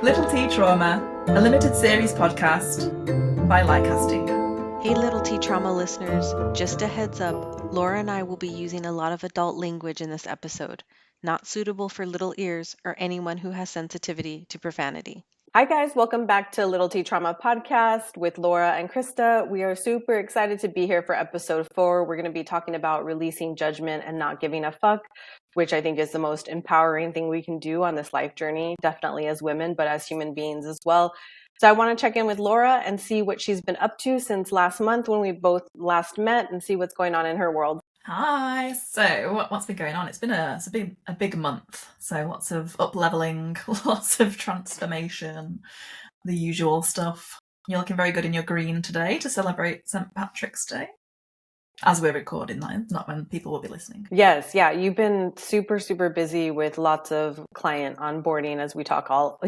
Little T Trauma, a limited series podcast by Lightcasting. Hey Little T Trauma listeners, just a heads up, Laura and I will be using a lot of adult language in this episode, not suitable for little ears or anyone who has sensitivity to profanity. Hi guys, welcome back to Little T Trauma podcast with Laura and Krista. We are super excited to be here for episode 4. We're going to be talking about releasing judgment and not giving a fuck, which I think is the most empowering thing we can do on this life journey, definitely as women, but as human beings as well. So I want to check in with Laura and see what she's been up to since last month when we both last met and see what's going on in her world. Hi. So what's been going on? It's been a big month. So lots of up-leveling, lots of transformation, the usual stuff. You're looking very good in your green today to celebrate St. Patrick's Day. As we're recording that, not when people will be listening. Yes, yeah, you've been super, super busy with lots of client onboarding as we talk all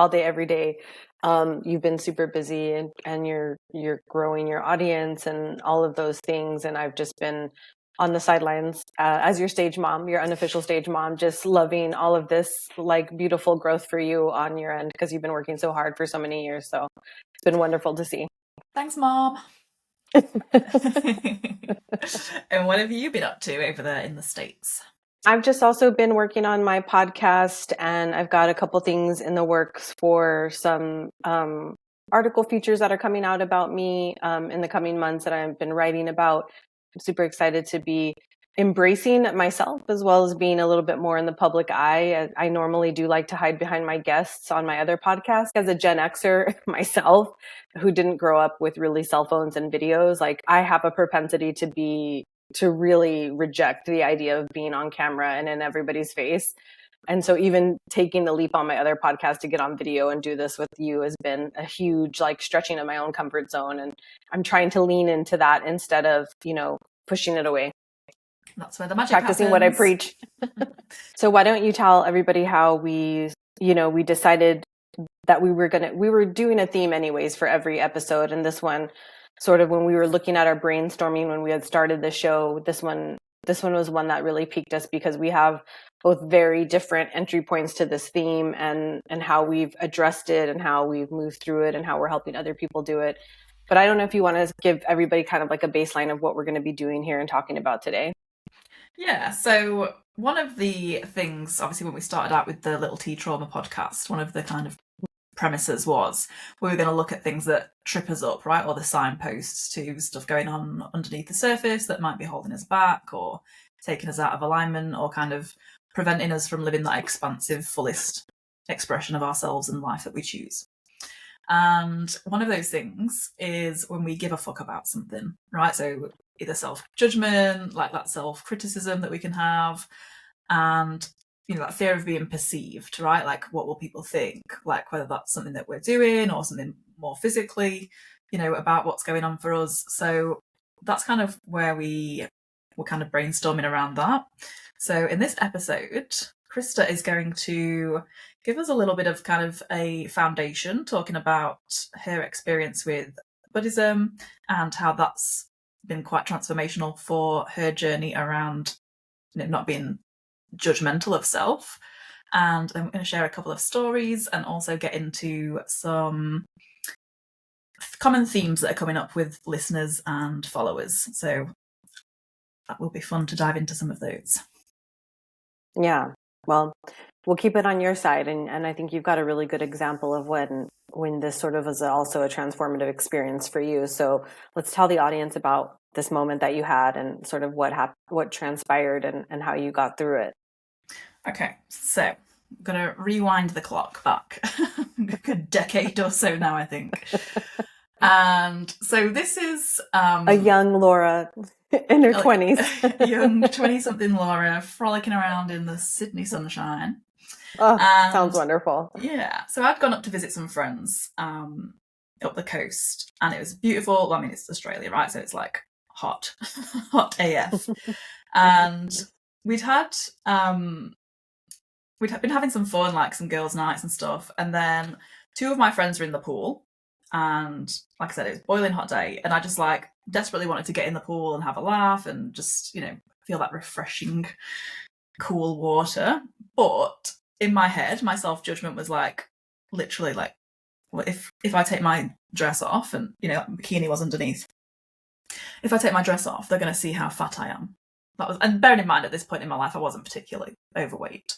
day, every day. You've been super busy and you're growing your audience and all of those things. And I've just been on the sidelines as your stage mom, your unofficial stage mom, just loving all of this like beautiful growth for you on your end because you've been working so hard for so many years. So it's been wonderful to see. Thanks, Mom. And what have you been up to over there in the States? I've just also been working on my podcast, and I've got a couple things in the works for some article features that are coming out about me in the coming months that I've been writing about. I'm super excited to be embracing myself as well as being a little bit more in the public eye. I normally do like to hide behind my guests on my other podcast. As a Gen Xer myself, who didn't grow up with really cell phones and videos, like I have a propensity to really reject the idea of being on camera and in everybody's face. And so even taking the leap on my other podcast to get on video and do this with you has been a huge like stretching of my own comfort zone. And I'm trying to lean into that instead of, pushing it away. That's where the magic practicing happens. What I preach. So why don't you tell everybody how we decided that we were doing a theme anyways for every episode. And this one, sort of when we were looking at our brainstorming when we had started the show, this one was one that really piqued us because we have both very different entry points to this theme and how we've addressed it and how we've moved through it and how we're helping other people do it. But I don't know if you want to give everybody kind of like a baseline of what we're going to be doing here and talking about today. Yeah, so one of the things, obviously when we started out with the Little T Trauma podcast, one of the kind of premises was we were going to look at things that trip us up, right? Or the signposts to stuff going on underneath the surface that might be holding us back or taking us out of alignment or kind of preventing us from living that expansive, fullest expression of ourselves and life that we choose. And one of those things is when we give a fuck about something, right? So either self-judgment, like that self-criticism that we can have, and that fear of being perceived, right? Like what will people think? Like whether that's something that we're doing or something more physically, about what's going on for us. So that's kind of where we're kind of brainstorming around that. So in this episode, Krista is going to give us a little bit of kind of a foundation, talking about her experience with Buddhism and how that's been quite transformational for her journey around not being judgmental of self. And then we're going to share a couple of stories and also get into some common themes that are coming up with listeners and followers. So that will be fun to dive into some of those. Yeah, well, we'll keep it on your side. And I think you've got a really good example of when this sort of was also a transformative experience for you. So let's tell the audience about this moment that you had and sort of what transpired and how you got through it. Okay, so I'm going to rewind the clock back a decade or so now, I think. And so this is... a young Laura in her 20s. Young 20-something Laura frolicking around in the Sydney sunshine. Oh, sounds wonderful. Yeah, so I'd gone up to visit some friends up the coast, and it was beautiful. Well, I mean, it's Australia, right? So it's like hot AF. And we'd been having some fun, like some girls' nights and stuff. And then 2 of my friends were in the pool. And like I said, it was a boiling hot day. And I just like desperately wanted to get in the pool and have a laugh and just, feel that refreshing, cool water. But in my head, my self-judgment was like, literally like, well, if I take my dress off and, you know, that bikini was underneath, if I take my dress off, they're going to see how fat I am. And bearing in mind at this point in my life, I wasn't particularly overweight.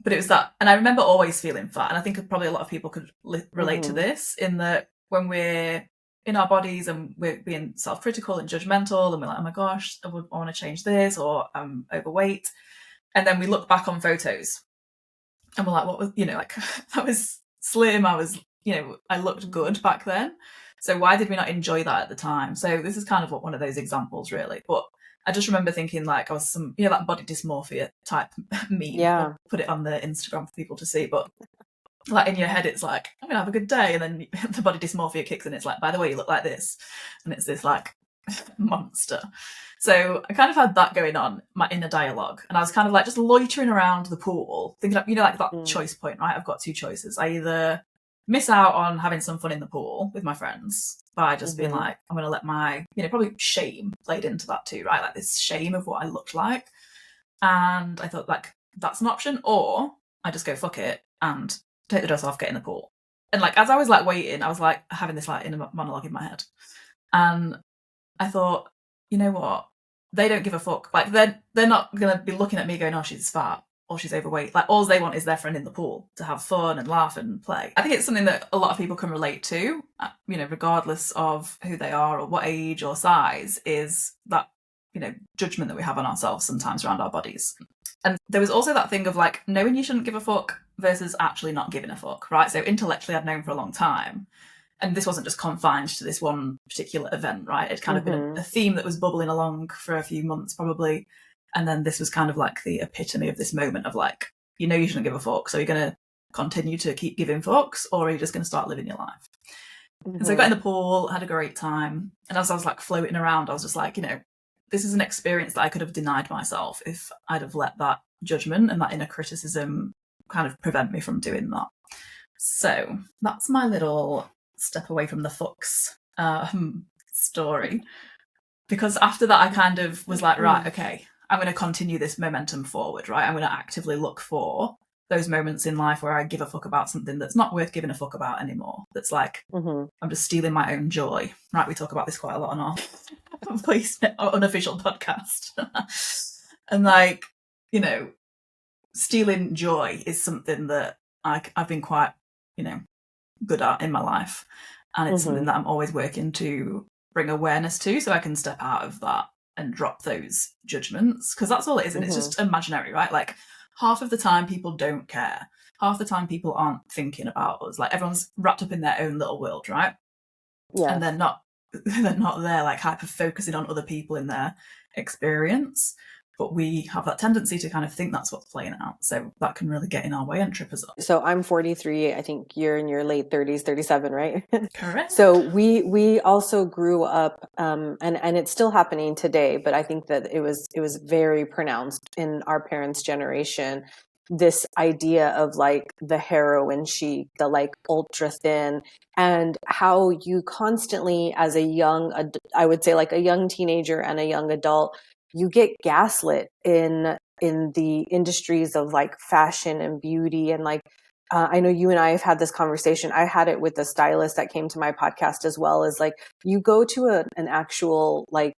But it was that, and I remember always feeling fat, and I think probably a lot of people could relate to this, in that when we're in our bodies and we're being self-critical and judgmental, and we're like, oh my gosh, I want to change this, or I'm overweight, and then we look back on photos and we're like, what was, you know, like, I was slim, I was, you know, I looked good back then, so why did we not enjoy that at the time? So this is kind of one of those examples, really. But I just remember thinking, like, I was some, you know, that body dysmorphia type meme. Yeah. I'll put it on the Instagram for people to see. But like in your head, it's like, I'm gonna have a good day, and then the body dysmorphia kicks in. It's like, by the way, you look like this, and it's this like monster. So I kind of had that going on, my inner dialogue, and I was kind of like just loitering around the pool, thinking, you know, like that choice point, right? I've got two choices. I either miss out on having some fun in the pool with my friends by just being like, I'm going to let my, you know, probably shame played into that too, right? Like this shame of what I looked like. And I thought, like, that's an option. Or I just go, fuck it, and take the dress off, get in the pool. And like, as I was like waiting, I was like having this like inner monologue in my head. And I thought, you know what? They don't give a fuck. Like, they're not going to be looking at me going, oh, she's fat, or she's overweight. Like, all they want is their friend in the pool to have fun and laugh and play. I think it's something that a lot of people can relate to, you know, regardless of who they are or what age or size, is that, you know, judgment that we have on ourselves sometimes around our bodies. And there was also that thing of like knowing you shouldn't give a fuck versus actually not giving a fuck, right? So intellectually I'd known for a long time. And this wasn't just confined to this one particular event, right? It'd kind of been a theme that was bubbling along for a few months probably. And then this was kind of like the epitome of this moment of like, you know, you shouldn't give a fuck. So you're going to continue to keep giving fucks, or are you just going to start living your life? And so I got in the pool, had a great time. And as I was like floating around, I was just like, you know, this is an experience that I could have denied myself if I'd have let that judgment and that inner criticism kind of prevent me from doing that. So that's my little step away from the fucks story. Because after that, I kind of was like, right, okay, I'm going to continue this momentum forward, right? I'm going to actively look for those moments in life where I give a fuck about something that's not worth giving a fuck about anymore. That's like, I'm just stealing my own joy, right? We talk about this quite a lot on our unofficial podcast. And like, you know, stealing joy is something that I've been quite, you know, good at in my life. And it's something that I'm always working to bring awareness to, so I can step out of that and drop those judgments, because that's all it is, and it's just imaginary, right? Like half of the time people don't care, half the time people aren't thinking about us, like everyone's wrapped up in their own little world, right? And they're not there like hyper focusing on other people in their experience, but we have that tendency to kind of think that's what's playing out, so that can really get in our way and trip us up. So I'm 43. I think you're in your late 30s, 37, right? Correct. So we also grew up, and it's still happening today, but I think that it was very pronounced in our parents' generation, this idea of like the heroin chic, the like ultra thin, and how you constantly, as a young, I would say like a young teenager and a young adult, you get gaslit in the industries of like fashion and beauty. And like, I know you and I have had this conversation. I had it with a stylist that came to my podcast as well, as like, you go to an actual like,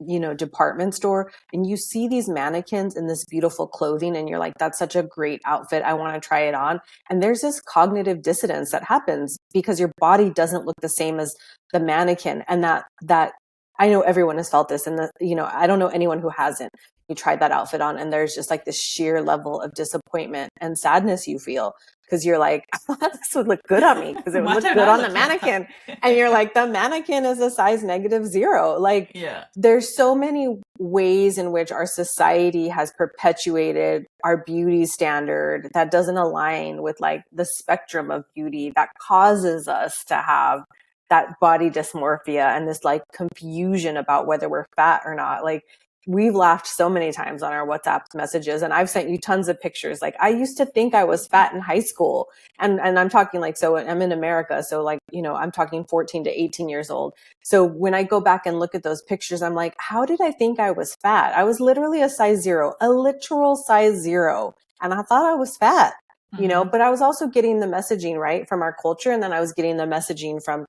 you know, department store and you see these mannequins in this beautiful clothing and you're like, that's such a great outfit, I want to try it on. And there's this cognitive dissonance that happens because your body doesn't look the same as the mannequin. And that I know everyone has felt this, and you know, I don't know anyone who hasn't. You tried that outfit on and there's just like this sheer level of disappointment and sadness you feel, because you're like, I thought this would look good on me because it would look good on the mannequin. And you're like, the mannequin is a size -0. Like, there's so many ways in which our society has perpetuated our beauty standard that doesn't align with like the spectrum of beauty, that causes us to have that body dysmorphia and this like confusion about whether we're fat or not. Like, we've laughed so many times on our WhatsApp messages, and I've sent you tons of pictures. Like, I used to think I was fat in high school, and I'm talking like, so I'm in America, so like, you know, I'm talking 14 to 18 years old. So when I go back and look at those pictures, I'm like, how did I think I was fat? I was literally a size 0, a literal size 0, and I thought I was fat. you know, but I was also getting the messaging right from our culture. And then I was getting the messaging from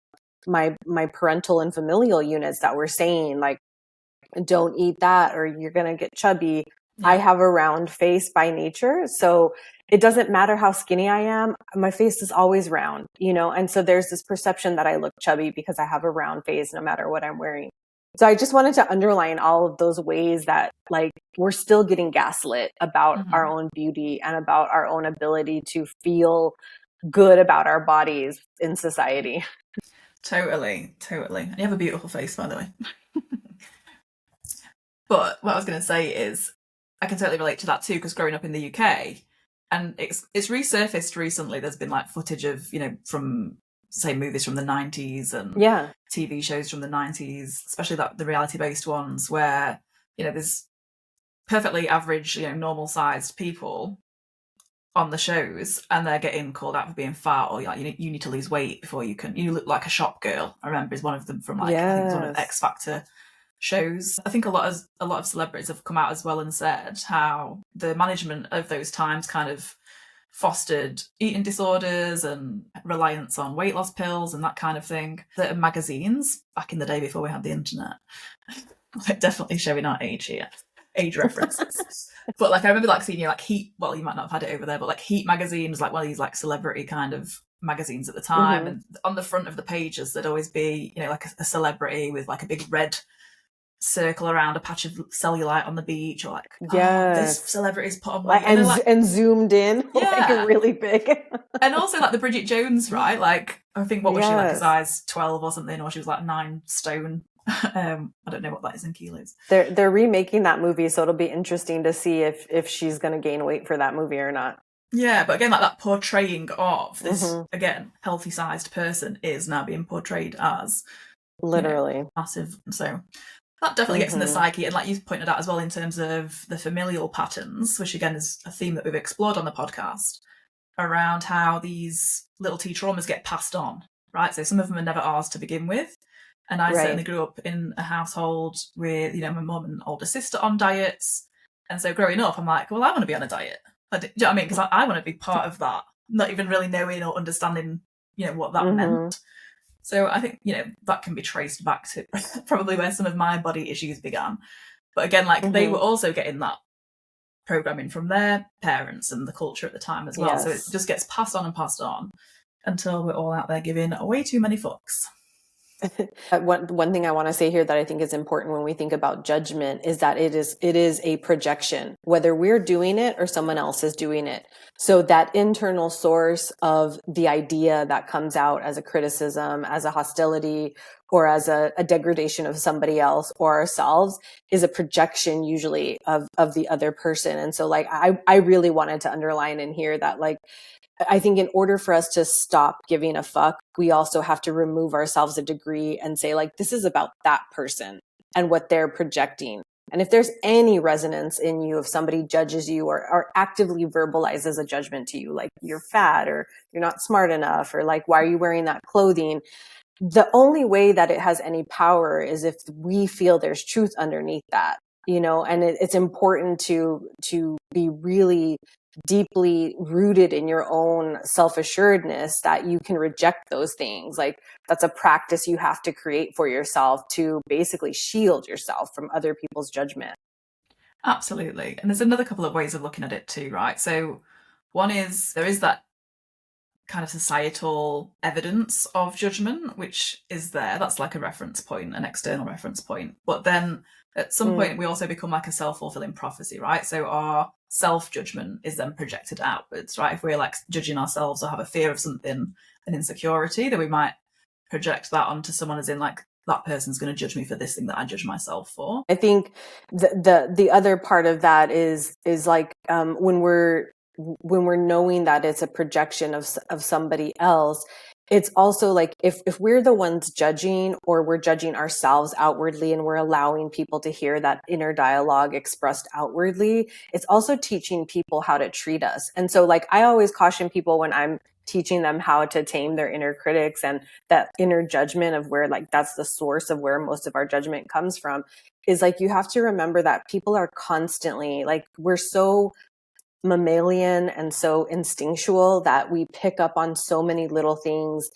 my parental and familial units that were saying like, don't eat that or you're going to get chubby. Yeah. I have a round face by nature. So it doesn't matter how skinny I am. My face is always round, you know? And so there's this perception that I look chubby because I have a round face no matter what I'm wearing. So I just wanted to underline all of those ways that like we're still getting gaslit about our own beauty and about our own ability to feel good about our bodies in society. Totally. And you have a beautiful face, by the way. But what I was going to say is I can totally relate to that too, because growing up in the UK, and it's resurfaced recently. There's been like footage of, you know, from say movies from the 90s and TV shows from the 90s, especially the reality-based ones where, you know, there's perfectly average, you know, normal-sized people on the shows and they're getting called out for being fat or like you need to lose weight before you look like a shop girl. I remember is one of them from like I think it's one of the X Factor shows. I think a lot of celebrities have come out as well and said how the management of those times kind of fostered eating disorders and reliance on weight loss pills and that kind of thing. The magazines back in the day before we had the internet, like definitely showing our age here, age references. But like I remember like seeing like Heat, well you might not have had it over there, but like Heat magazine was like one of these like celebrity kind of magazines at the time, and on the front of the pages there'd always be, you know, like a celebrity with like a big red circle around a patch of cellulite on the beach, or like this celebrity's put on weight and zoomed in like really big. And also like the Bridget Jones, right? Like I think what was she like a size 12 or something, or she was like 9 stone. I don't know what that is in kilos. They're remaking that movie, so it'll be interesting to see if she's going to gain weight for that movie or not. Yeah, but again, like that portraying of this again healthy sized person is now being portrayed as literally, you know, massive. So that definitely gets in the psyche, and like you pointed out as well in terms of the familial patterns, which again is a theme that we've explored on the podcast, around how these little T traumas get passed on, right? So some of them are never ours to begin with. And I certainly grew up in a household with, you know, my mum and older sister on diets. And so growing up, I'm like, well, I want to be on a diet. Do you know what I mean? Because I want to be part of that, not even really knowing or understanding, you know, what that meant. So I think, you know, that can be traced back to probably where some of my body issues began. But again, like they were also getting that programming from their parents and the culture at the time as well. Yes. So it just gets passed on until we're all out there giving way too many fucks. One thing I want to say here that I think is important when we think about judgment is that it is a projection, whether we're doing it or someone else is doing it. So that internal source of the idea that comes out as a criticism, as a hostility, or as a degradation of somebody else or ourselves is a projection usually of the other person. And so like I really wanted to underline in here that like I think in order for us to stop giving a fuck, we also have to remove ourselves a degree and say like, this is about that person and what they're projecting. And if there's any resonance in you, if somebody judges you or actively verbalizes a judgment to you, like you're fat or you're not smart enough, or like, why are you wearing that clothing? The only way that it has any power is if we feel there's truth underneath that, you know, and it's important to be really deeply rooted in your own self-assuredness that you can reject those things. Like that's a practice you have to create for yourself to basically shield yourself from other people's judgment. Absolutely. And there's another couple of ways of looking at it too, right? So one is there is that kind of societal evidence of judgment, which is there. That's like a reference point, an external reference point. But then at some point we also become like a self-fulfilling prophecy, right? So our self-judgment is then projected outwards, right? If we're like judging ourselves or have a fear of something, an insecurity, then we might project that onto someone as in like, that person's going to judge me for this thing that I judge myself for. I think the other part of that is like when we're knowing that it's a projection of somebody else, it's also like if we're the ones judging or we're judging ourselves outwardly and we're allowing people to hear that inner dialogue expressed outwardly, it's also teaching people how to treat us. And so like I always caution people when I'm teaching them how to tame their inner critics and that inner judgment of where like that's the source of where most of our judgment comes from, is like you have to remember that people are constantly like we're so mammalian and so instinctual that we pick up on so many little things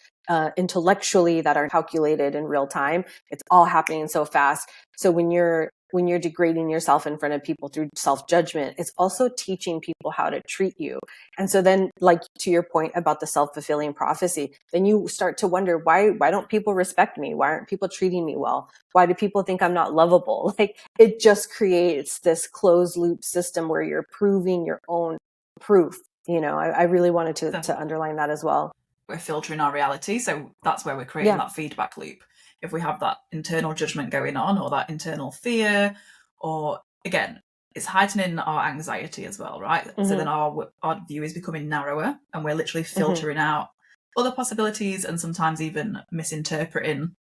intellectually that are calculated in real time. It's all happening so fast. So when you're degrading yourself in front of people through self-judgment, it's also teaching people how to treat you. And so then, like, to your point about the self-fulfilling prophecy, then you start to wonder, why don't people respect me? Why aren't people treating me well? Why do people think I'm not lovable? Like, it just creates this closed loop system where you're proving your own proof. I really wanted to underline that as well. We're filtering our reality, so that's where we're creating that feedback loop. If we have that internal judgment going on, or that internal fear, or again, it's heightening our anxiety as well, right? Mm-hmm. So then our view is becoming narrower, and we're literally filtering out other possibilities, and sometimes even misinterpreting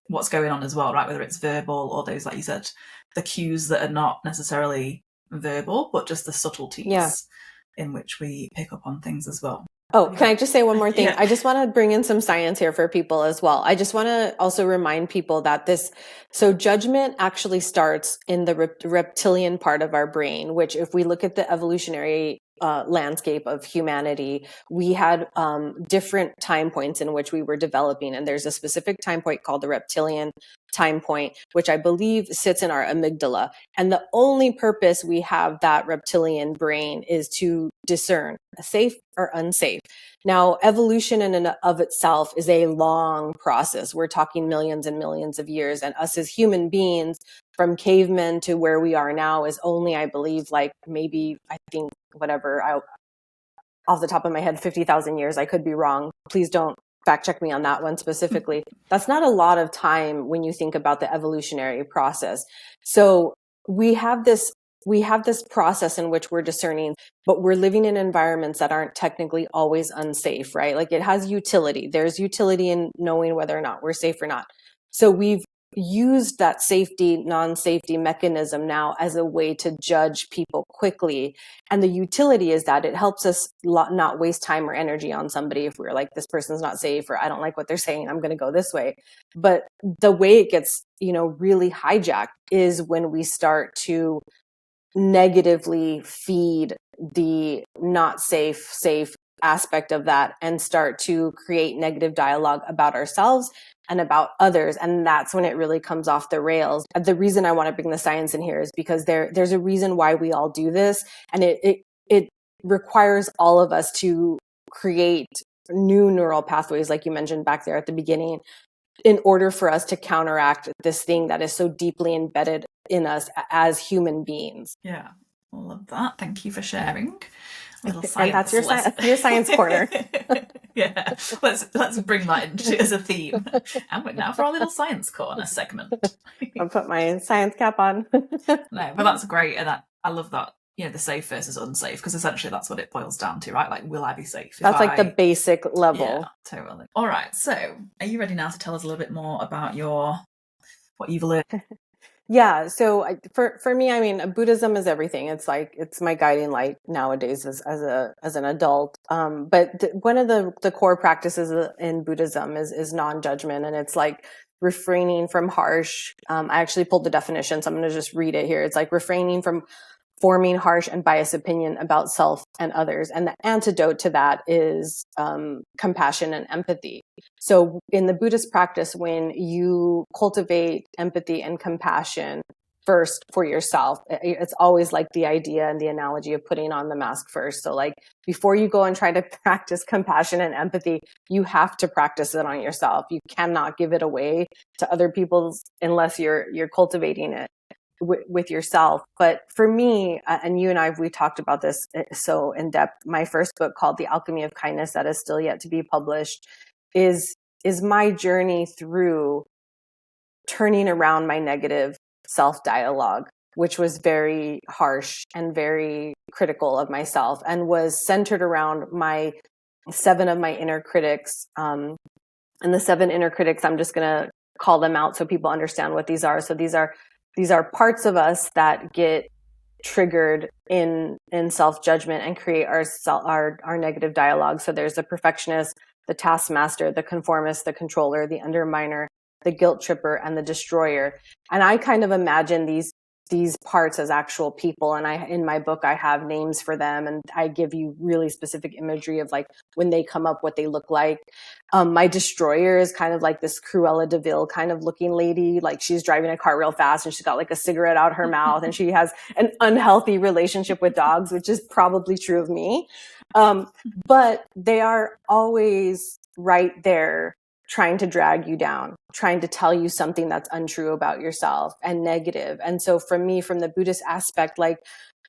what's going on as well, right? Whether it's verbal or those, like you said, the cues that are not necessarily verbal, but just the subtleties in which we pick up on things as well. Oh, can I just say one more thing? I just want to bring in some science here for people as well. I just want to also remind people that so judgment actually starts in the reptilian part of our brain, which, if we look at the evolutionary landscape of humanity, we had different time points in which we were developing. And there's a specific time point called the reptilian time point, which I believe sits in our amygdala. And the only purpose we have that reptilian brain is to discern safe or unsafe. Now, evolution in and of itself is a long process. We're talking millions and millions of years. And us as human beings, from cavemen to where we are now, is only, I believe, like maybe, I think, off the top of my head, 50,000 years. I could be wrong. Please don't fact check me on that one specifically. That's not a lot of time when you think about the evolutionary process. So we have this process in which we're discerning, but we're living in environments that aren't technically always unsafe, right? Like, it has utility. There's utility in knowing whether or not we're safe or not. So we've used that safety, non-safety mechanism now as a way to judge people quickly. And the utility is that it helps us not waste time or energy on somebody if we're like, this person's not safe, or I don't like what they're saying, I'm going to go this way. But the way it gets, really hijacked is when we start to negatively feed the not safe aspect of that and start to create negative dialogue about ourselves and about others. And that's when it really comes off the rails. The reason I want to bring the science in here is because there's a reason why we all do this. And it requires all of us to create new neural pathways, like you mentioned back there at the beginning, in order for us to counteract this thing that is so deeply embedded in us as human beings. Yeah, I love that. Thank you for sharing. And that's your science corner. Yeah, let's bring that into as a theme. And we're now for our little science corner segment. I'll put my science cap on. No, but that's great, and I love that. The safe versus unsafe, because essentially that's what it boils down to, right? Like, will I be safe? That's like the basic level. Yeah, totally. All right, so are you ready now to tell us a little bit more about what you've learned? Yeah. So for me, I mean, Buddhism is everything. It's my guiding light nowadays as an adult. But one of the core practices in Buddhism is non-judgment, and it's like refraining from harsh. I actually pulled the definition, so I'm going to just read it here. It's like refraining from forming harsh and biased opinion about self and others. And the antidote to that is compassion and empathy. So in the Buddhist practice, when you cultivate empathy and compassion first for yourself, it's always like the idea and the analogy of putting on the mask first. So like, before you go and try to practice compassion and empathy, you have to practice it on yourself. You cannot give it away to other people unless you're cultivating it with yourself. But for me, and you and we talked about this so in depth, my first book, called The Alchemy of Kindness, that is still yet to be published, is my journey through turning around my negative self-dialogue, which was very harsh and very critical of myself, and was centered around my 7 of my inner critics. And the 7 inner critics, I'm just going to call them out so people understand what these are. So these are parts of us that get triggered in self-judgment and create our negative dialogue. So there's the perfectionist, the taskmaster, the conformist, the controller, the underminer, the guilt tripper, and the destroyer. And I kind of imagine these these parts as actual people. And in my book, I have names for them, and I give you really specific imagery of like when they come up, what they look like. My destroyer is kind of like this Cruella de Vil kind of looking lady. Like she's driving a car real fast and she's got like a cigarette out her mouth, and she has an unhealthy relationship with dogs, which is probably true of me. But they are always right there trying to drag you down, trying to tell you something that's untrue about yourself and negative. And so for me, from the Buddhist aspect, like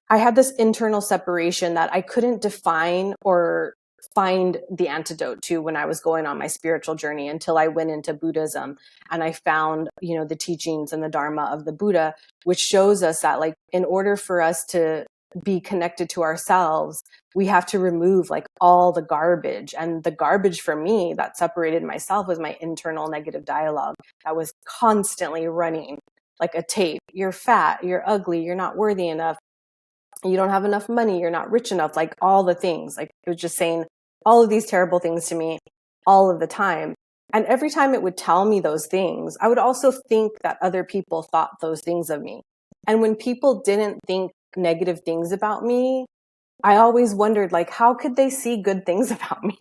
I had this internal separation that I couldn't define or find the antidote to when I was going on my spiritual journey, until I went into Buddhism and I found, the teachings and the Dharma of the Buddha, which shows us that like in order for us to be connected to ourselves, we have to remove like all the garbage. And the garbage for me that separated myself was my internal negative dialogue that was constantly running like a tape. You're fat, you're ugly, you're not worthy enough, you don't have enough money, you're not rich enough, like all the things. Like it was just saying all of these terrible things to me all of the time. And every time it would tell me those things, I would also think that other people thought those things of me. And when people didn't think negative things about me, I always wondered, like, how could they see good things about me?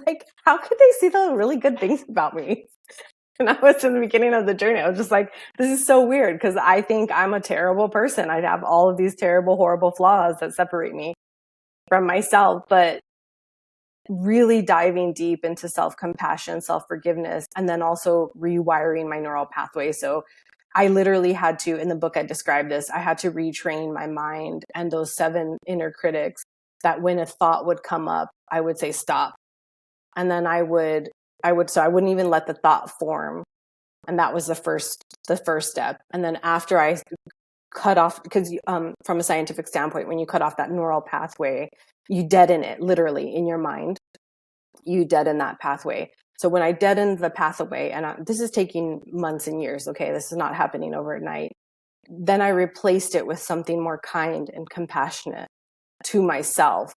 Like, how could they see the really good things about me? And I was in the beginning of the journey, I was just like, this is so weird, because I think I'm a terrible person. I have all of these terrible, horrible flaws that separate me from myself. But really diving deep into self-compassion, self-forgiveness, and then also rewiring my neural pathway. So I literally had to, in the book I described this, I had to retrain my mind and those 7 inner critics, that when a thought would come up, I would say stop. And then so I wouldn't even let the thought form. And that was the first step. And then after I cut off, because from a scientific standpoint, when you cut off that neural pathway, you deaden it literally in your mind. You deaden that pathway. So when I deadened the pathway, and this is taking months and years, okay, this is not happening overnight. Then I replaced it with something more kind and compassionate to myself.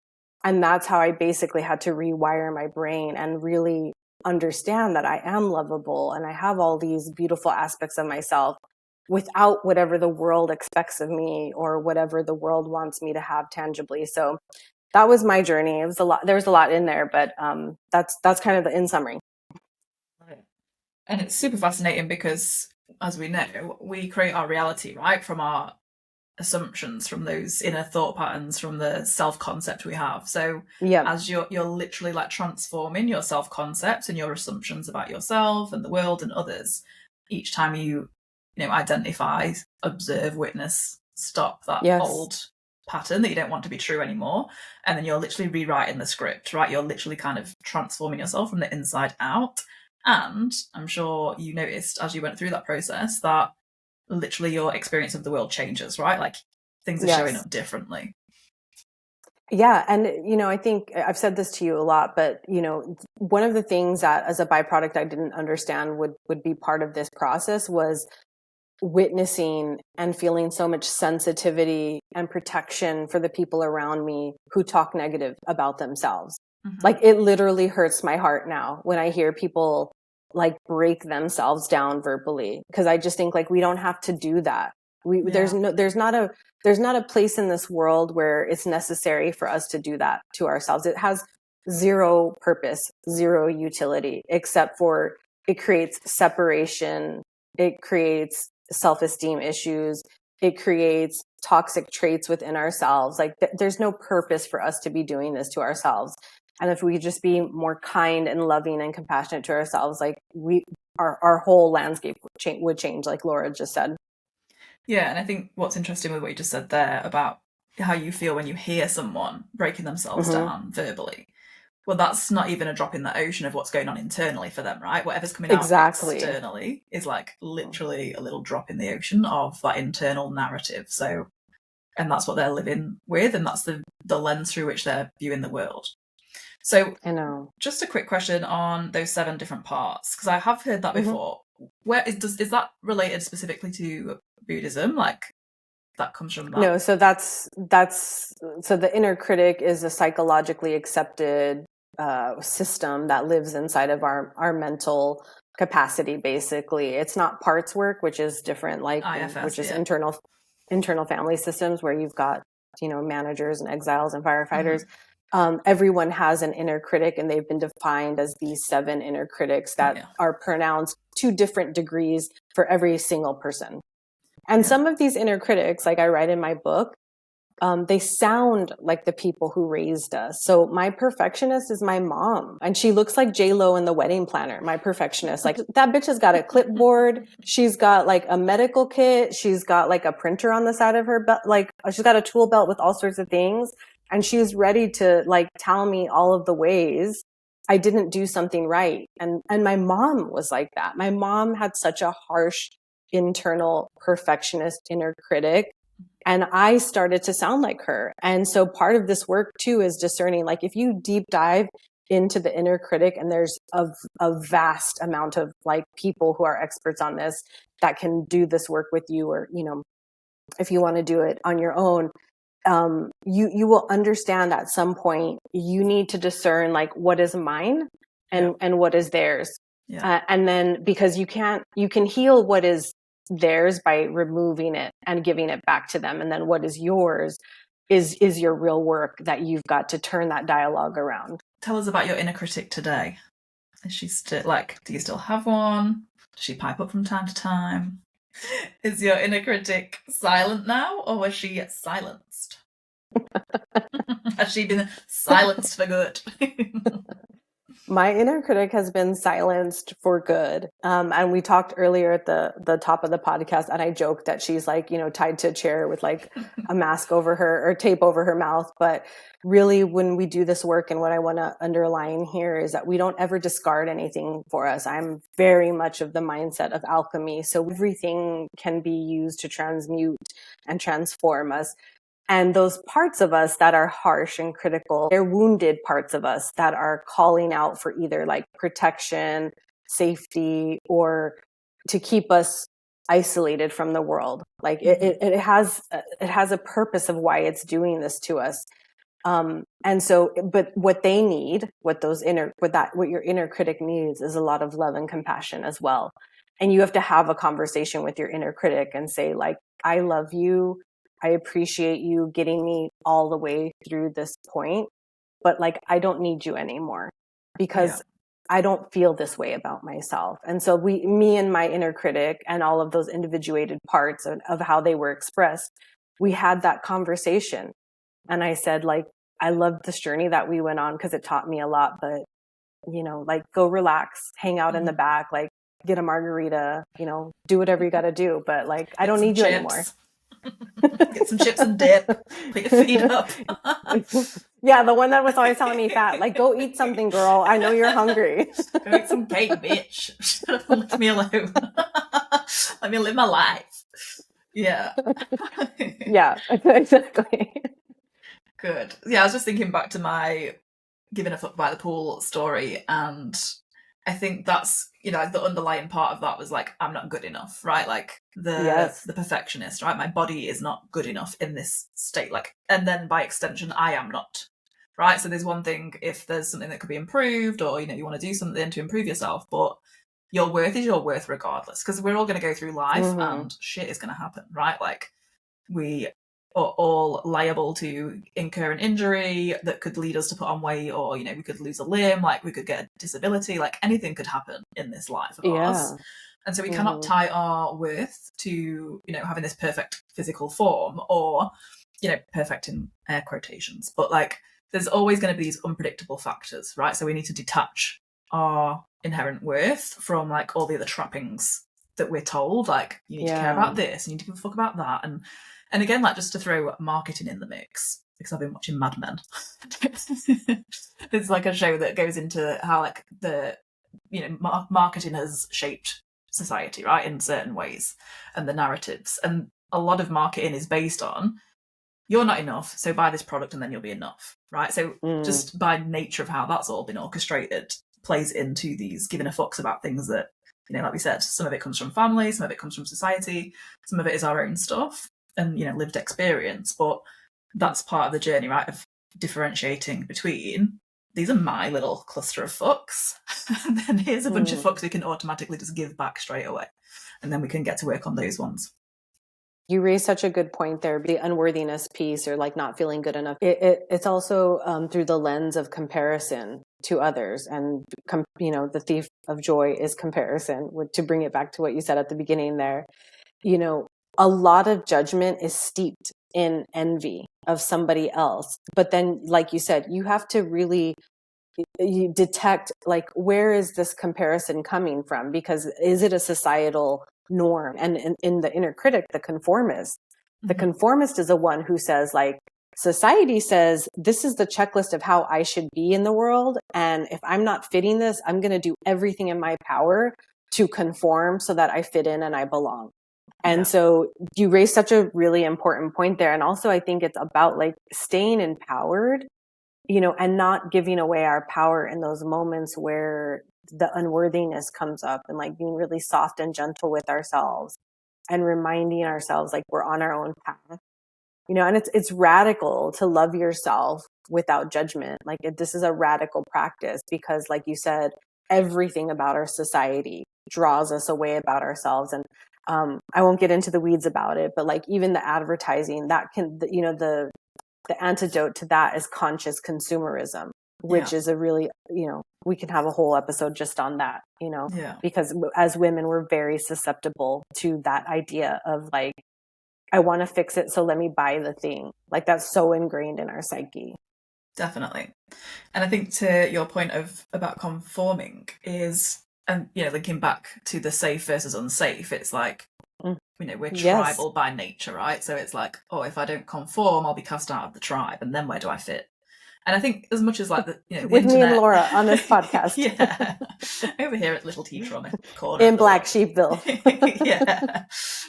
And that's how I basically had to rewire my brain and really understand that I am lovable and I have all these beautiful aspects of myself without whatever the world expects of me or whatever the world wants me to have tangibly. So that was my journey. It was a lot. There's a lot in there, but that's kind of the in summary. And it's super fascinating because, as we know, we create our reality, right, from our assumptions, from those inner thought patterns, from the self-concept we have. So as you're literally like transforming your self-concept and your assumptions about yourself and the world and others, each time you identify, observe, witness, stop that old pattern that you don't want to be true anymore, and then you're literally rewriting the script, right? You're literally kind of transforming yourself from the inside out. And I'm sure you noticed as you went through that process that literally your experience of the world changes, right? Like things are showing up differently. Yeah. And, I think I've said this to you a lot, but, one of the things that as a byproduct I didn't understand would be part of this process was witnessing and feeling so much sensitivity and protection for the people around me who talk negative about themselves. Mm-hmm. Like it literally hurts my heart now when I hear people like break themselves down verbally, because I just think like we don't have to do that. There's not a place in this world where it's necessary for us to do that to ourselves. It has zero purpose, zero utility, except for it creates separation. It creates self-esteem issues. It creates toxic traits within ourselves. Like there's no purpose for us to be doing this to ourselves. And if we could just be more kind and loving and compassionate to ourselves, like our whole landscape would change, like Laura just said. Yeah, and I think what's interesting with what you just said there about how you feel when you hear someone breaking themselves down verbally. Well, that's not even a drop in the ocean of what's going on internally for them, right? Whatever's coming out externally is like literally a little drop in the ocean of that internal narrative. So, and that's what they're living with, and that's the lens through which they're viewing the world. So, I know. Just a quick question on those 7 different parts, because I have heard that before. Where is that related specifically to Buddhism? Like that comes from that? No, so that's so the inner critic is a psychologically accepted system that lives inside of our mental capacity. Basically, it's not parts work, which is different, like IFS, which is internal. internal family systems where you've got, managers and exiles and firefighters. Everyone has an inner critic, and they've been defined as these 7 inner critics that are pronounced to different degrees for every single person. And some of these inner critics, like I write in my book, they sound like the people who raised us. So my perfectionist is my mom, and she looks like J-Lo in The Wedding Planner. My perfectionist, like that bitch has got a clipboard. She's got like a medical kit. She's got like a printer on the side of her belt. Like she's got a tool belt with all sorts of things. And she's ready to like tell me all of the ways I didn't do something right. And my mom was like that. My mom had such a harsh internal perfectionist inner critic. And I started to sound like her. And so part of this work too is discerning, like if you deep dive into the inner critic, and there's a vast amount of like people who are experts on this that can do this work with you, or, if you want to do it on your own, you will understand at some point you need to discern like what is mine and what is theirs. And then because you can heal what is theirs by removing it and giving it back to them. And then what is yours is your real work that you've got to turn that dialogue around. Tell us about your inner critic today. Is she still like, do you still have one? Does she pipe up from time to time? Is your inner critic silent now, or was she silenced? Has she been silenced for good? My inner critic has been silenced for good. And we talked earlier at the top of the podcast, and I joked that she's like, tied to a chair with like a mask over her or tape over her mouth. But really, when we do this work, and what I want to underline here is that we don't ever discard anything for us. I'm very much of the mindset of alchemy. So everything can be used to transmute and transform us. And those parts of us that are harsh and critical, they're wounded parts of us that are calling out for either like protection, safety, or to keep us isolated from the world. Like it has a purpose of why it's doing this to us. And so, but what they need, what your inner critic needs is a lot of love and compassion as well. And you have to have a conversation with your inner critic and say like, I love you. I appreciate you getting me all the way through this point, but like, I don't need you anymore because I don't feel this way about myself. And so me and my inner critic and all of those individuated parts of how they were expressed, we had that conversation. And I said, like, I loved this journey that we went on because it taught me a lot, but like go relax, hang out in the back, like get a margarita, do whatever you got to do. But like, I don't need you anymore. Get some chips and dip. Put your feet up. Yeah, the one that was always telling me fat. Like, go eat something, girl. I know you're hungry. Go eat some cake, bitch. Shut up and leave me alone. Let me live my life. Yeah. Yeah, exactly. Good. Yeah, I was just thinking back to my giving a fuck by the pool story, and I think that's, the underlying part of that was like, I'm not good enough, right? Like the perfectionist, right? My body is not good enough in this state. Like, and then by extension, I am not, right? So there's one thing if there's something that could be improved, or, you want to do something to improve yourself, but your worth is your worth regardless, because we're all going to go through life and shit is going to happen, right? Like we are all liable to incur an injury that could lead us to put on weight, or we could lose a limb, like we could get a disability, like anything could happen in this life of ours. And so we cannot tie our worth to having this perfect physical form, or perfect in air quotations, but like there's always going to be these unpredictable factors, right? So we need to detach our inherent worth from like all the other trappings that we're told, like you need to care about this, you need to give a fuck about that. And again, like just to throw marketing in the mix, because I've been watching Mad Men. It's like a show that goes into how like the marketing has shaped society, right, in certain ways, and the narratives. And a lot of marketing is based on you're not enough, so buy this product and then you'll be enough, right? So just by nature of how that's all been orchestrated plays into these giving a fucks about things that, like we said, some of it comes from family, some of it comes from society, some of it is our own stuff and lived experience. But that's part of the journey, right, of differentiating between these are my little cluster of fucks and then here's a bunch of fucks we can automatically just give back straight away, and then we can get to work on those ones. You raised such a good point there. The unworthiness piece, or like not feeling good enough. It's also through the lens of comparison to others, and the thief of joy is comparison. To bring it back to what you said at the beginning there, a lot of judgment is steeped in envy of somebody else. But then, like you said, you have to really you detect, like, where is this comparison coming from? Because is it a societal norm? And in the inner critic, the conformist is the one who says, like, society says this is the checklist of how I should be in the world, and if I'm not fitting this, I'm going to do everything in my power to conform so that I fit in and I belong. And so you raised such a really important point there. And also I think it's about like staying empowered, and not giving away our power in those moments where the unworthiness comes up, and like being really soft and gentle with ourselves and reminding ourselves like we're on our own path, and it's radical to love yourself without judgment. Like this is a radical practice, because like you said, everything about our society draws us away about ourselves. And I won't get into the weeds about it, but like even the advertising that can, the antidote to that is conscious consumerism, which is a really, we can have a whole episode just on that, because as women, we're very susceptible to that idea of like, I want to fix it, so let me buy the thing. Like that's so ingrained in our psyche. Definitely. And I think to your point about conforming is, and linking back to the safe versus unsafe, it's like, we're tribal by nature, right? So it's like, oh, if I don't conform, I'll be cast out of the tribe, and then where do I fit? And I think as much as like the with internet, me and Laura on this podcast, over here at Little Tea Trauma corner in Black Sheepville,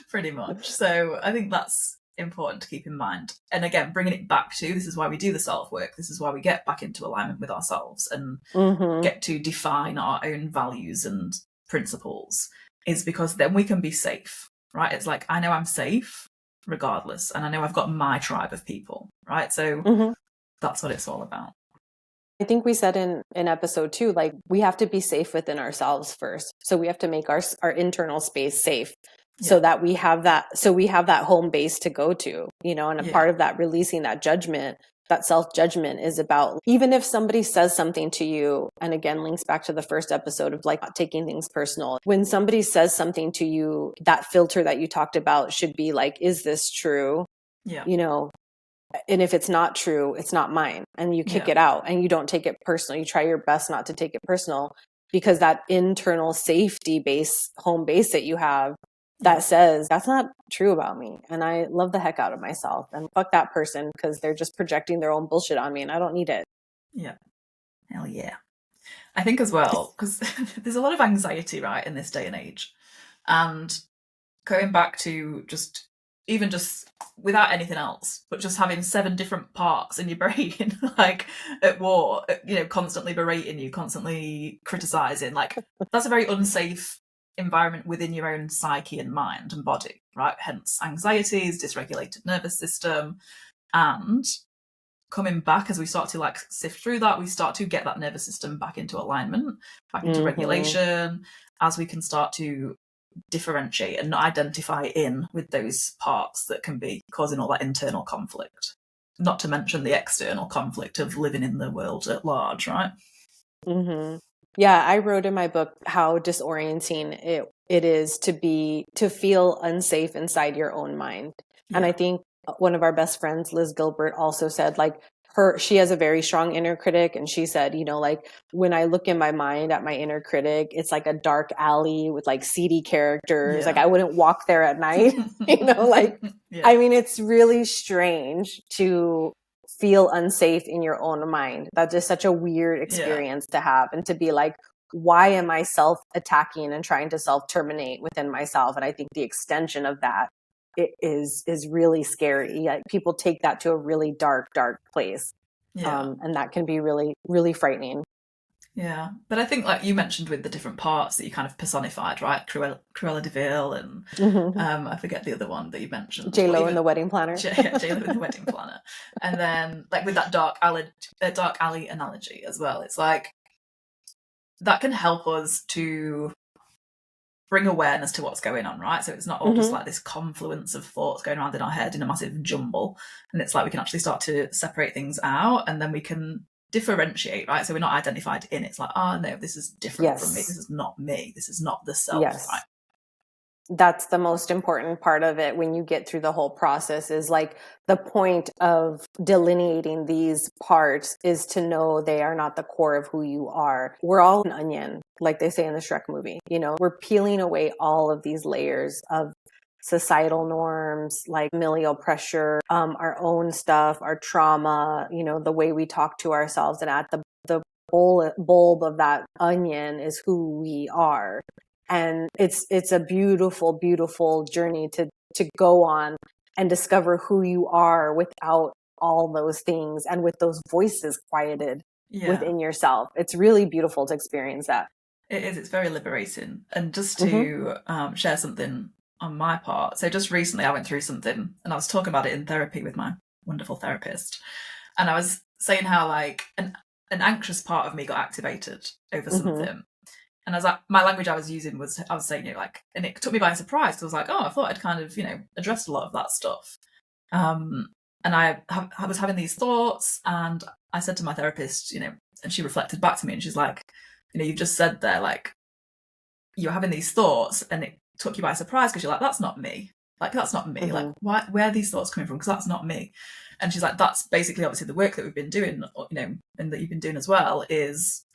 pretty much. So I think that's important to keep in mind. And again, bringing it back to, this is why we do the self work. This is why we get back into alignment with ourselves and get to define our own values and principles, is because then we can be safe. Right? It's like, I know I'm safe regardless, and I know I've got my tribe of people, right? So that's what it's all about. I think we said in episode 2, like we have to be safe within ourselves first. So we have to make our internal space safe, so that we have that home base to go to, and a part of that, releasing that judgment, that self-judgment, is about, even if somebody says something to you, and again links back to the first episode of like not taking things personal. When somebody says something to you, that filter that you talked about should be like, is this true? And if it's not true, it's not mine. And you kick it out, and you don't take it personal. You try your best not to take it personal, because that internal safety base, home base that you have, that says that's not true about me, and I love the heck out of myself, and fuck that person, because they're just projecting their own bullshit on me and I don't need it. Hell yeah. I think as well, because there's a lot of anxiety, right, in this day and age, and going back to just without anything else, but just having 7 different parts in your brain like at war, constantly berating you, constantly criticizing, like that's a very unsafe environment within your own psyche and mind and body, right? Hence anxieties, dysregulated nervous system. And coming back, as we start to like sift through that, we start to get that nervous system back into alignment, back into regulation, as we can start to differentiate and not identify in with those parts that can be causing all that internal conflict, not to mention the external conflict of living in the world at large, right? Yeah, I wrote in my book how disorienting it is to feel unsafe inside your own mind. And I think one of our best friends, Liz Gilbert, also said like she has a very strong inner critic, and she said, like when I look in my mind at my inner critic, it's like a dark alley with like seedy characters. Like I wouldn't walk there at night, I mean, it's really strange to feel unsafe in your own mind. That's just such a weird experience to have, and to be like, why am I self-attacking and trying to self-terminate within myself? And I think the extension of that is really scary. Like people take that to a really dark place, and that can be really, really frightening. Yeah, but I think like you mentioned with the different parts that you kind of personified, right? Cruella de Vil, and I forget the other one that you mentioned. J-Lo in the Wedding Planner. J-Lo in the Wedding Planner. And then like with that dark alley analogy as well, it's like that can help us to bring awareness to what's going on, right? So it's not all just like this confluence of thoughts going around in our head in a massive jumble. And it's like we can actually start to separate things out, and then we can differentiate, right? So we're not identified in it. It's like, oh no, this is different from me. This is not me. This is not the self, right? That's the most important part of it when you get through the whole process, is like the point of delineating these parts is to know they are not the core of who you are. We're all an onion, like they say in the Shrek movie. You know, we're peeling away all of these layers of societal norms, like familial pressure, our own stuff, our trauma, you know, the way we talk to ourselves. And at the bulb of that onion is who we are. And it's a beautiful, beautiful journey to go on and discover who you are without all those things and with those voices quieted within yourself. It's really beautiful to experience that. It is. It's very liberating. And just to share something on my part. So just recently I went through something, and I was talking about it in therapy with my wonderful therapist. And I was saying how like an anxious part of me got activated over something. And as my language I was using was, I was saying, you know, like, and it took me by surprise, because I was like, oh, I thought I'd kind of, you know, addressed a lot of that stuff. And I was having these thoughts, and I said to my therapist, you know, and she reflected back to me, and she's like, you know, you've just said there, like, you're having these thoughts, and it took you by surprise, because you're like, that's not me. Like, that's not me. Like, where are these thoughts coming from? Because that's not me. And she's like, that's basically obviously the work that we've been doing, you know, and that you've been doing as well, is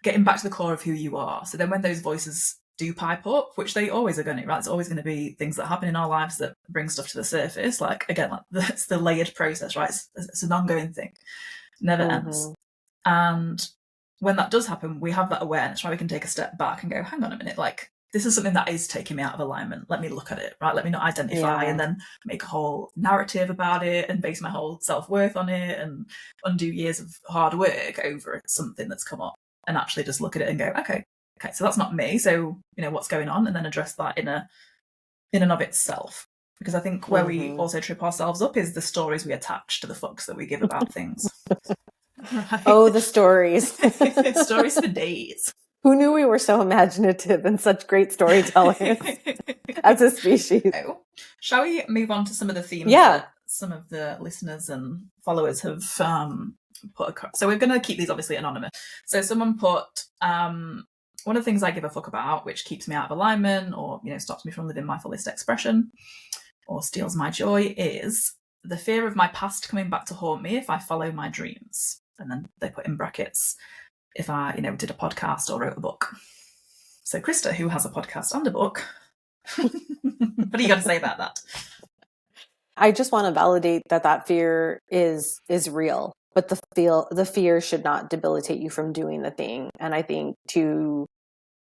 getting back to the core of who you are. So then when those voices do pipe up, which they always are going to, right? It's always going to be things that happen in our lives that bring stuff to the surface. Like, again, like that's the layered process, right? It's an ongoing thing. Never ends. And when that does happen, we have that awareness, right? We can take a step back and go, hang on a minute, like, this is something that is taking me out of alignment. Let me look at it, right? Let me not identify and then make a whole narrative about it and base my whole self-worth on it and undo years of hard work over something that's come up. And actually just look at it and go, okay, so that's not me. So, you know, what's going on? And then address that in and of itself. Because I think where we also trip ourselves up is the stories we attach to the fucks that we give about things. Right? Oh, the stories. Stories for days. Who knew we were so imaginative and such great storytellers as a species? So, shall we move on to some of the themes that some of the listeners and followers have put across? So we're going to keep these obviously anonymous. So someone put, one of the things I give a fuck about, which keeps me out of alignment or, you know, stops me from living my fullest expression or steals my joy, is the fear of my past coming back to haunt me if I follow my dreams. And then they put in brackets, if I, you know, did a podcast or wrote a book. So Krista, who has a podcast and a book, what are you going to say about that? I just want to validate that fear is real, but the fear should not debilitate you from doing the thing. And I think to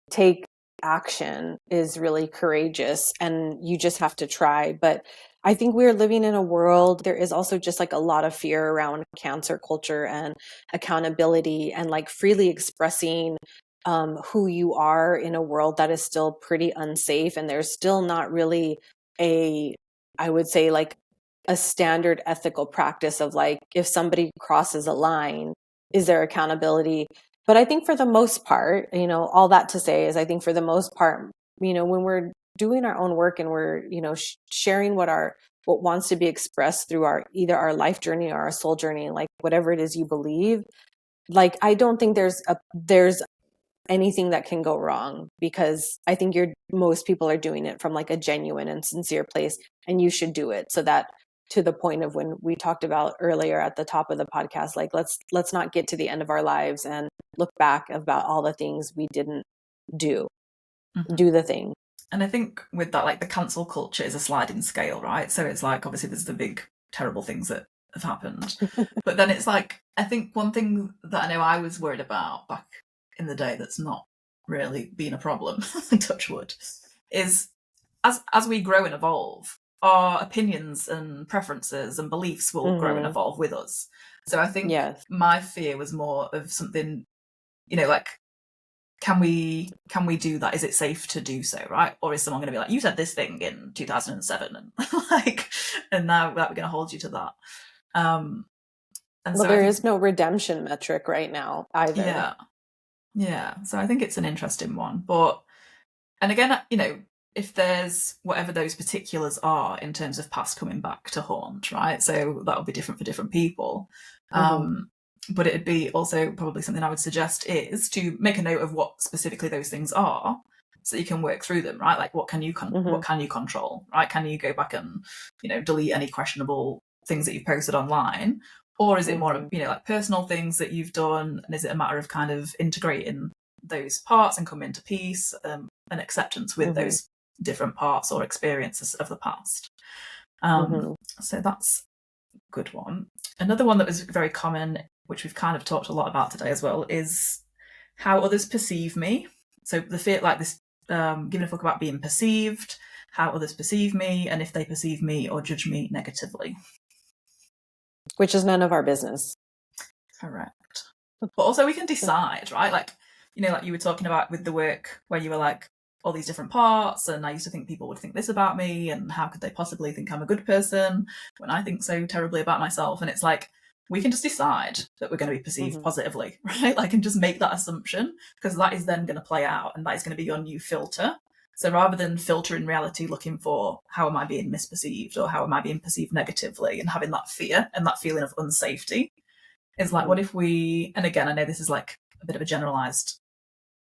take action is really courageous, and you just have to try. But I think we're living in a world, there is also just like a lot of fear around cancer culture and accountability and like freely expressing who you are in a world that is still pretty unsafe. And there's still not really I would say like a standard ethical practice of like, if somebody crosses a line, is there accountability? But I think for the most part, you know, all that to say is I think for the most part, you know, when we're doing our own work and we're, you know, sharing what wants to be expressed through either our life journey or our soul journey, like whatever it is you believe, like, I don't think there's anything that can go wrong, because I think most people are doing it from like a genuine and sincere place, and you should do it. So that, to the point of when we talked about earlier at the top of the podcast, like let's not get to the end of our lives and look back about all the things we didn't do. Do the thing. And I think with that, like, the cancel culture is a sliding scale, right? So it's like, obviously there's the big terrible things that have happened, but then it's like, I think one thing that I know I was worried about back in the day that's not really been a problem, touch wood, is as we grow and evolve, our opinions and preferences and beliefs will grow and evolve with us. So I think my fear was more of something, you know, like, can we do that? Is it safe to do so, right? Or is someone going to be like, you said this thing in 2007 and like, and now we're going to hold you to that. And well, so there is no redemption metric right now either. Yeah. So I think it's an interesting one, but And again, if there's whatever those particulars are in terms of past coming back to haunt, right? So that'll be different for different people. But it'd be also probably something I would suggest is to make a note of what specifically those things are, so you can work through them, right? Like what can you control, right? Can you go back and delete any questionable things that you've posted online, or is it more like personal things that you've done, and is it a matter of kind of integrating those parts and coming to peace and acceptance with those different parts or experiences of the past? So that's a good one. Another one that was very common, which we've kind of talked a lot about today as well, is how others perceive me. So the fear, like this, giving a fuck about being perceived, how others perceive me, and if they perceive me or judge me negatively. Which is none of our business. Correct. But also we can decide, right? Like, like you were talking about with the work where you were like, all these different parts, and I used to think people would think this about me, and how could they possibly think I'm a good person when I think so terribly about myself? And it's like, we can just decide that we're going to be perceived positively, right? Like, and just make that assumption, because that is then going to play out, and that is going to be your new filter. So rather than filtering reality, looking for how am I being misperceived or how am I being perceived negatively, and having that fear and that feeling of unsafety, is like, what if we, and again, I know this is like a bit of a generalized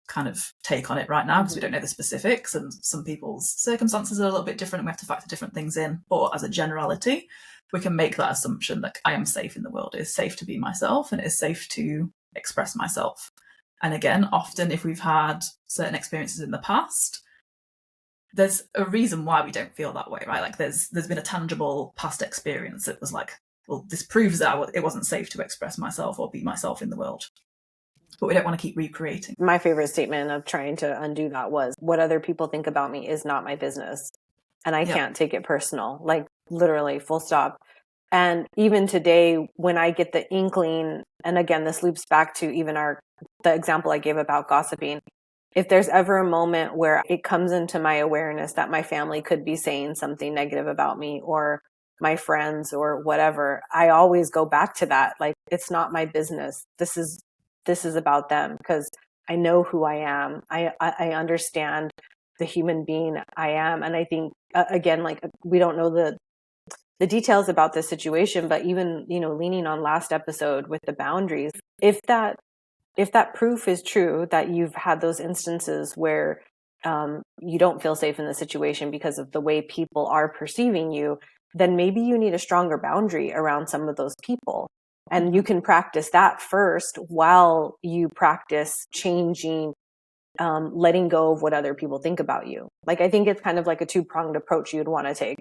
kind of take on it right now because we don't know the specifics, and some people's circumstances are a little bit different and we have to factor different things in, but as a generality we can make that assumption that I am safe in the world. It is safe to be myself, and it is safe to express myself. And again, often if we've had certain experiences in the past, there's a reason why we don't feel that way, right? Like there's been a tangible past experience that was like, well, this proves that it wasn't safe to express myself or be myself in the world. But we don't want to keep recreating. My favorite statement of trying to undo that was, what other people think about me is not my business. And I can't take it personal, like literally full stop. And even today, when I get the inkling, and again, this loops back to even the example I gave about gossiping. If there's ever a moment where it comes into my awareness that my family could be saying something negative about me, or my friends or whatever, I always go back to that. Like, it's not my business. This is about them, because I know who I am. I understand the human being I am. And I think, again, like, we don't know the details about this situation, but even, leaning on last episode with the boundaries, if that proof is true, that you've had those instances where you don't feel safe in the situation because of the way people are perceiving you, then maybe you need a stronger boundary around some of those people. And you can practice that first while you practice changing, letting go of what other people think about you. Like, I think it's kind of like a two-pronged approach you'd want to take.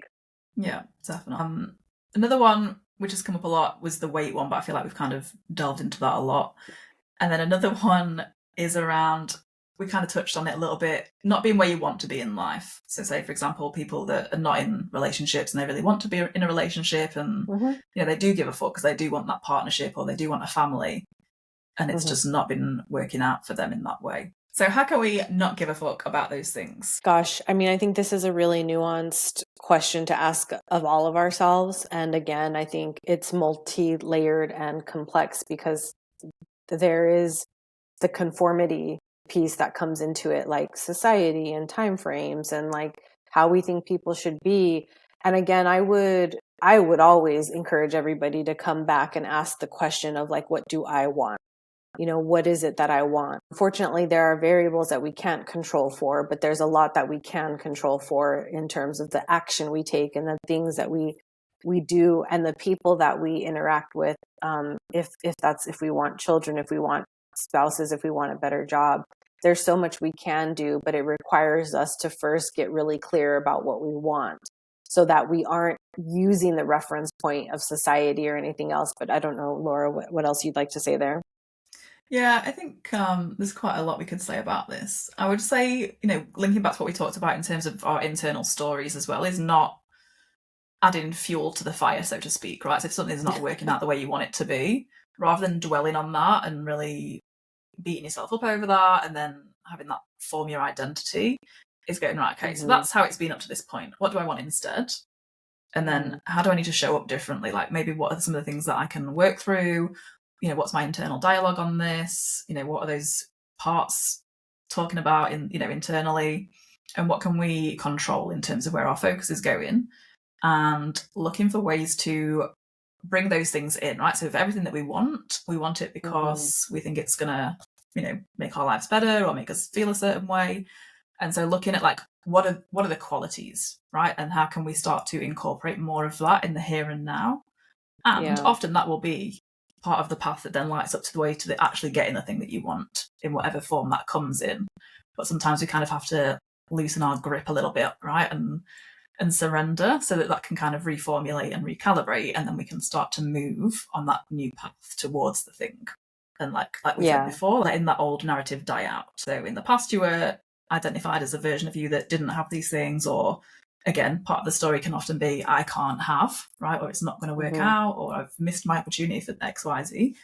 Yeah, definitely. Another one which has come up a lot was the weight one, but I feel like we've kind of delved into that a lot. And then another one is around, we kind of touched on it a little bit, not being where you want to be in life. So say, for example, people that are not in relationships and they really want to be in a relationship, and they do give a fuck because they do want that partnership or they do want a family, and it's just not been working out for them in that way. So how can we not give a fuck about those things? Gosh, I mean, I think this is a really nuanced question to ask of all of ourselves. And again, I think it's multi-layered and complex, because there is the conformity piece that comes into it, like society and time frames and like how we think people should be. And again, I would always encourage everybody to come back and ask the question of, like, what do I want? What is it that I want? Fortunately, there are variables that we can't control for, but there's a lot that we can control for in terms of the action we take and the things that we do and the people that we interact with. If we want children, if we want spouses, if we want a better job, there's so much we can do, but it requires us to first get really clear about what we want, so that we aren't using the reference point of society or anything else. But I don't know, Laura, what else you'd like to say there? Yeah, I think there's quite a lot we could say about this. I would say, linking back to what we talked about in terms of our internal stories as well, is not adding fuel to the fire, so to speak, right? So if something's not working out the way you want it to be, rather than dwelling on that and really beating yourself up over that and then having that form your identity, is going, right, okay, so that's how it's been up to this point. What do I want instead? And then how do I need to show up differently? Like, maybe what are some of the things that I can work through? What's my internal dialogue on this? What are those parts talking about internally? and what can we control in terms of where our focus is going, and looking for ways to bring those things in, right? So if everything that we want it because we think it's gonna, make our lives better or make us feel a certain way. And so looking at like what are the qualities, right? And how can we start to incorporate more of that in the here and now? And often that will be part of the path that then lights up to the way to actually getting the thing that you want in whatever form that comes in. But sometimes we kind of have to loosen our grip a little bit, right? And surrender so that can kind of reformulate and recalibrate, and then we can start to move on that new path towards the thing. And like we said before, letting that old narrative die out. So in the past you were identified as a version of you that didn't have these things, or again, part of the story can often be I can't have, right? Or it's not going to work out, or I've missed my opportunity for XYZ.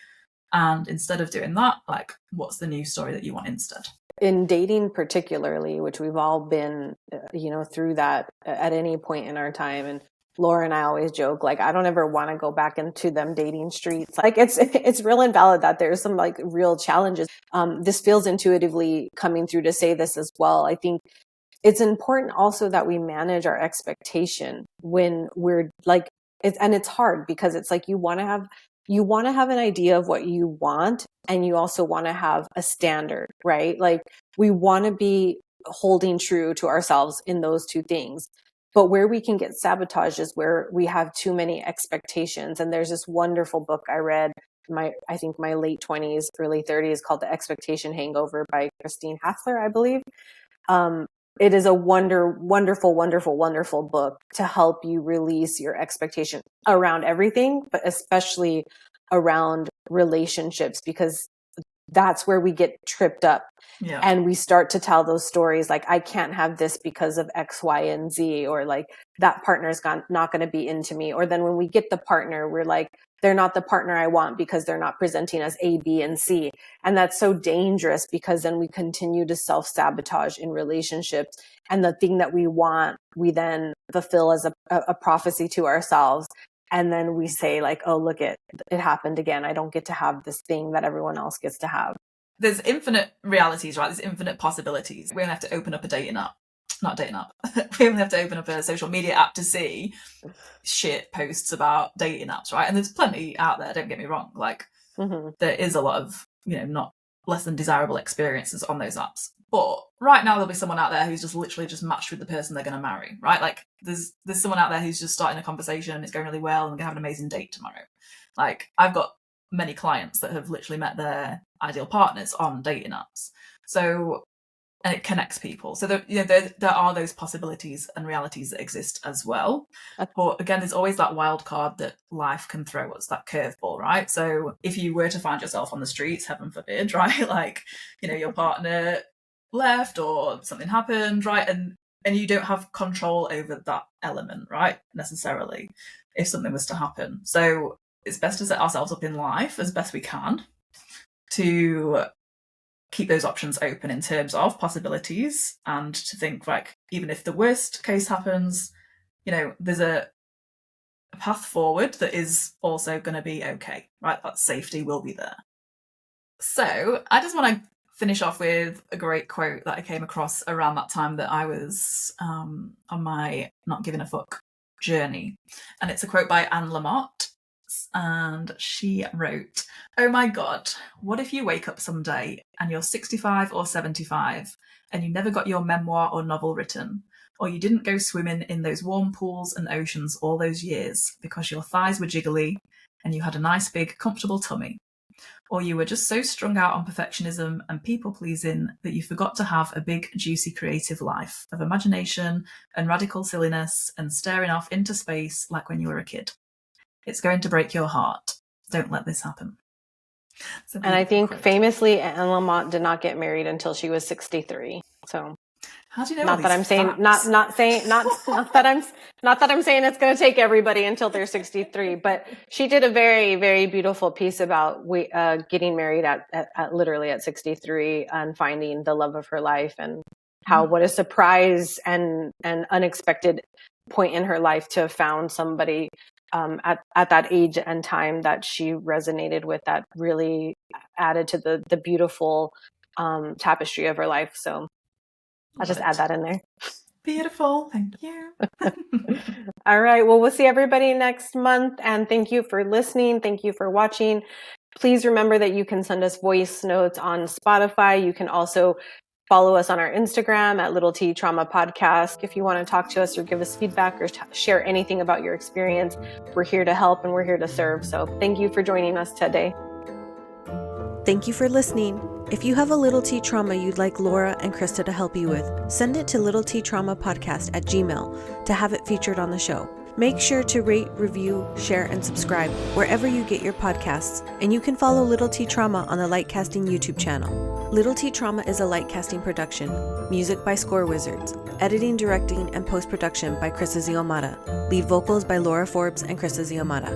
And instead of doing that, like, what's the new story that you want instead? In dating particularly, which we've all been, through that at any point in our time. And Laura and I always joke, like, I don't ever want to go back into them dating streets. Like, it's real and valid that there's some like real challenges. This feels intuitively coming through to say this as well. I think it's important also that we manage our expectation when we're like, it's hard because it's like you want to have an idea of what you want, and you also want to have a standard, right? Like we want to be holding true to ourselves in those two things. But where we can get sabotaged is where we have too many expectations. And there's this wonderful book I read I think my late 20s, early 30s, called The Expectation Hangover by Christine Hassler, I believe. It is a wonderful, wonderful, wonderful book to help you release your expectation around everything, but especially around relationships, because that's where we get tripped up. Yeah. And we start to tell those stories like, I can't have this because of X, Y, and Z, or like that partner's not going to be into me. Or then when we get the partner, we're like, they're not the partner I want because they're not presenting as A, B, and C. And that's so dangerous because then we continue to self-sabotage in relationships. And the thing that we want, we then fulfill as a prophecy to ourselves. And then we say like, oh, look, it happened again. I don't get to have this thing that everyone else gets to have. There's infinite realities, right? There's infinite possibilities. We only have to open up a dating app. Not dating app. We only have to open up a social media app to see shit posts about dating apps, right? And there's plenty out there, don't get me wrong. Like, there is a lot of, not less than desirable experiences on those apps. But right now there'll be someone out there who's just literally just matched with the person they're going to marry, right? Like there's someone out there who's just starting a conversation and it's going really well and they're going to have an amazing date tomorrow. Like I've got many clients that have literally met their ideal partners on dating apps. So, and it connects people. So there are those possibilities and realities that exist as well. But again, there's always that wild card that life can throw us, that curveball, right? So if you were to find yourself on the streets, heaven forbid, right? Like, your partner left or something happened, right? And you don't have control over that element, right? Necessarily, if something was to happen. So it's best to set ourselves up in life as best we can to keep those options open in terms of possibilities, and to think like, even if the worst case happens, there's a path forward that is also going to be okay, right? That safety will be there. So I just want to finish off with a great quote that I came across around that time that I was on my not giving a fuck journey. And it's a quote by Anne Lamott. And she wrote, "Oh my God, what if you wake up someday and you're 65 or 75 and you never got your memoir or novel written, or you didn't go swimming in those warm pools and oceans all those years because your thighs were jiggly and you had a nice big comfortable tummy. Or you were just so strung out on perfectionism and people-pleasing that you forgot to have a big, juicy creative life of imagination and radical silliness and staring off into space like when you were a kid. It's going to break your heart. Don't let this happen." And I think famously, Anne Lamott did not get married until she was 63. So how do you know? Not that I'm saying not that I'm saying it's going to take everybody until they're 63, but she did a very, very beautiful piece about getting married at literally at 63 and finding the love of her life, and how what a surprise and unexpected point in her life to have found somebody at that age and time that she resonated with, that really added to the beautiful tapestry of her life. So I'll just add that in there. Beautiful. Thank you. All right. Well, we'll see everybody next month. And thank you for listening. Thank you for watching. Please remember that you can send us voice notes on Spotify. You can also follow us on our Instagram at Little T Trauma Podcast. If you want to talk to us or give us feedback or share anything about your experience, we're here to help and we're here to serve. So thank you for joining us today. Thank you for listening. If you have a Little T trauma you'd like Laura and Krista to help you with, send it to littlettraumapodcast@gmail.com to have it featured on the show. Make sure to rate, review, share, and subscribe wherever you get your podcasts, and you can follow Little T Trauma on the Lightcasting YouTube channel. Little T Trauma is a Lightcasting production. Music by Score Wizards. Editing, directing, and post-production by Krista Ziomata. Lead vocals by Laura Forbes and Krista Ziomata.